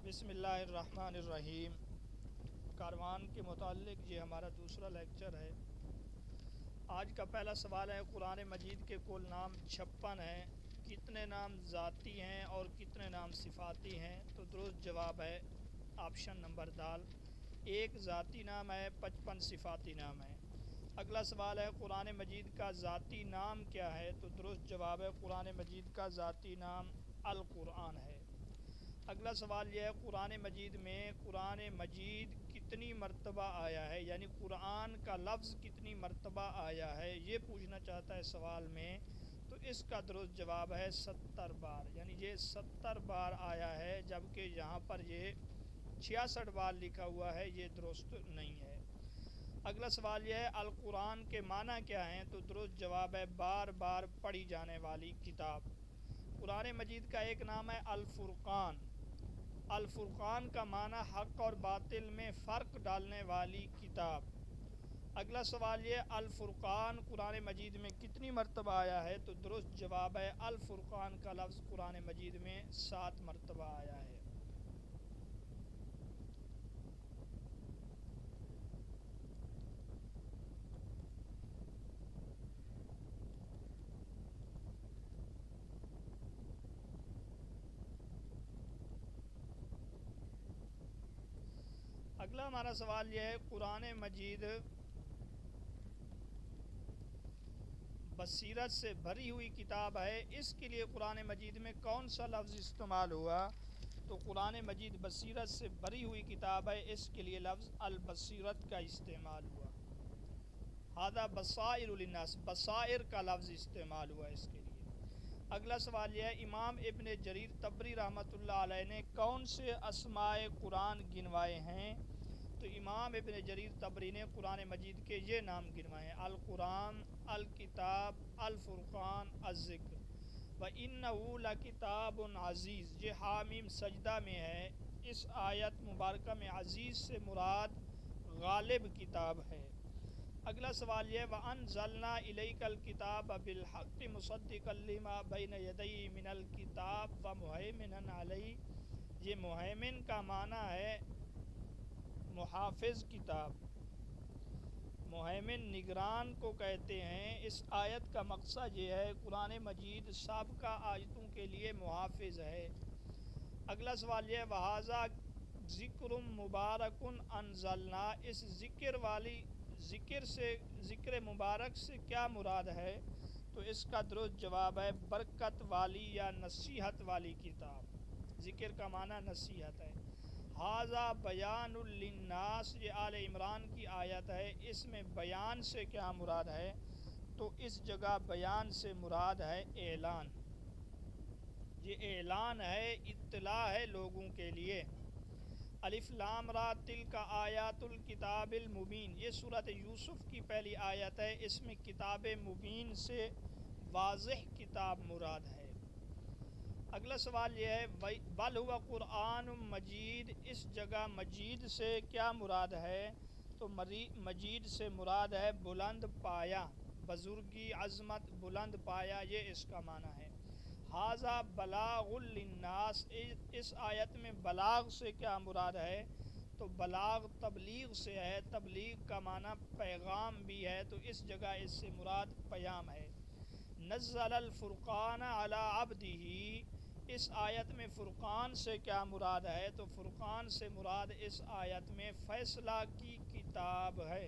بسم اللہ الرحمن الرحیم۔ کاروان کے متعلق یہ ہمارا دوسرا لیکچر ہے۔ آج کا پہلا سوال ہے، قرآن مجید کے کل نام 56 ہیں، کتنے نام ذاتی ہیں اور کتنے نام صفاتی ہیں؟ تو درست جواب ہے آپشن نمبر دال، 1 ذاتی نام ہے، 55 صفاتی نام ہے۔ اگلا سوال ہے، قرآن مجید کا ذاتی نام کیا ہے؟ تو درست جواب ہے قرآن مجید کا ذاتی نام القرآن ہے۔ اگلا سوال یہ ہے، قرآن مجید میں قرآن مجید کتنی مرتبہ آیا ہے، یعنی قرآن کا لفظ کتنی مرتبہ آیا ہے، یہ پوچھنا چاہتا ہے سوال میں۔ تو اس کا درست جواب ہے 70 بار، یعنی یہ 70 بار آیا ہے، جبکہ یہاں پر یہ 66 بار لکھا ہوا ہے، یہ درست نہیں ہے۔ اگلا سوال یہ ہے، القرآن کے معنی کیا ہیں؟ تو درست جواب ہے بار بار پڑھی جانے والی کتاب۔ قرآن مجید کا ایک نام ہے الفرقان۔ الفرقان کا معنی حق اور باطل میں فرق ڈالنے والی کتاب۔ اگلا سوال یہ، الفرقان قرآن مجید میں کتنی مرتبہ آیا ہے؟ تو درست جواب ہے الفرقان کا لفظ قرآن مجید میں 7 مرتبہ آیا ہے۔ اگلا ہمارا سوال یہ ہے، قرآن مجید بصیرت سے بھری ہوئی کتاب ہے، اس کے لیے قرآن مجید میں کون سا لفظ استعمال ہوا؟ تو قرآن مجید بصیرت سے بھری ہوئی کتاب ہے، اس کے لیے لفظ البصیرت کا استعمال ہوا۔ ھذا بصائر للناس، بصائر کا لفظ استعمال ہوا اس کے لیے۔ اگلا سوال یہ ہے، امام ابن جریر طبری رحمۃ اللہ علیہ نے کون سے اسماء قرآن گنوائے ہیں؟ تو امام ابن جریر طبری نے قرآن مجید کے یہ نام گنوائے ہیں، القرآن، الکتاب، الفرقان، الذکر۔ وَإِنَّهُ لَكِتَابٌ عزیز، یہ حامیم سجدہ میں ہے۔ اس آیت مبارکہ میں عزیز سے مراد غالب کتاب ہے۔ اگلا سوال یہ ہے، وَأَنزَلْنَا إِلَيْكَ الْكِتَابَ بِالْحَقِّ مُصَدِّقًا لِمَا بَيْنَ يَدَيْهِ مِنَ الْكِتَابِ وَمُهَيْمِنًا عَلَيْهِ، یہ مہیمن کا معنی ہے محافظ کتاب۔ مہیمن نگران کو کہتے ہیں۔ اس آیت کا مقصد یہ ہے، قرآن مجید سابقہ آیتوں کے لیے محافظ ہے۔ اگلا سوال یہ ہے، وَهَذَا ذِکْرٌ مُبَارَكٌ أَنزَلْنَا، اس ذکر مبارک سے کیا مراد ہے؟ تو اس کا درست جواب ہے برکت والی یا نصیحت والی کتاب۔ ذکر کا معنی نصیحت ہے۔ ھذا بیان للناس، یہ آل عمران کی آیت ہے، اس میں بیان سے کیا مراد ہے؟ تو اس جگہ بیان سے مراد ہے اعلان، یہ اعلان ہے، اطلاع ہے لوگوں کے لیے۔ الف لام را تلک آیات الکتاب المبین، یہ سورۃ یوسف کی پہلی آیت ہے، اس میں کتاب مبین سے واضح کتاب مراد ہے۔ اگلا سوال یہ ہے، بل ہوا قرآن مجید، اس جگہ مجید سے کیا مراد ہے؟ تو مجید سے مراد ہے بلند پایا، بزرگی، عظمت، بلند پایا، یہ اس کا معنی ہے۔ ھذا بلاغ للناس، اس آیت میں بلاغ سے کیا مراد ہے؟ تو بلاغ تبلیغ سے ہے، تبلیغ کا معنی پیغام بھی ہے، تو اس جگہ اس سے مراد پیام ہے۔ نزل الفرقان علی عبدہ، اس آیت میں فرقان سے کیا مراد ہے؟ تو فرقان سے مراد اس آیت میں فیصلہ کی کتاب ہے۔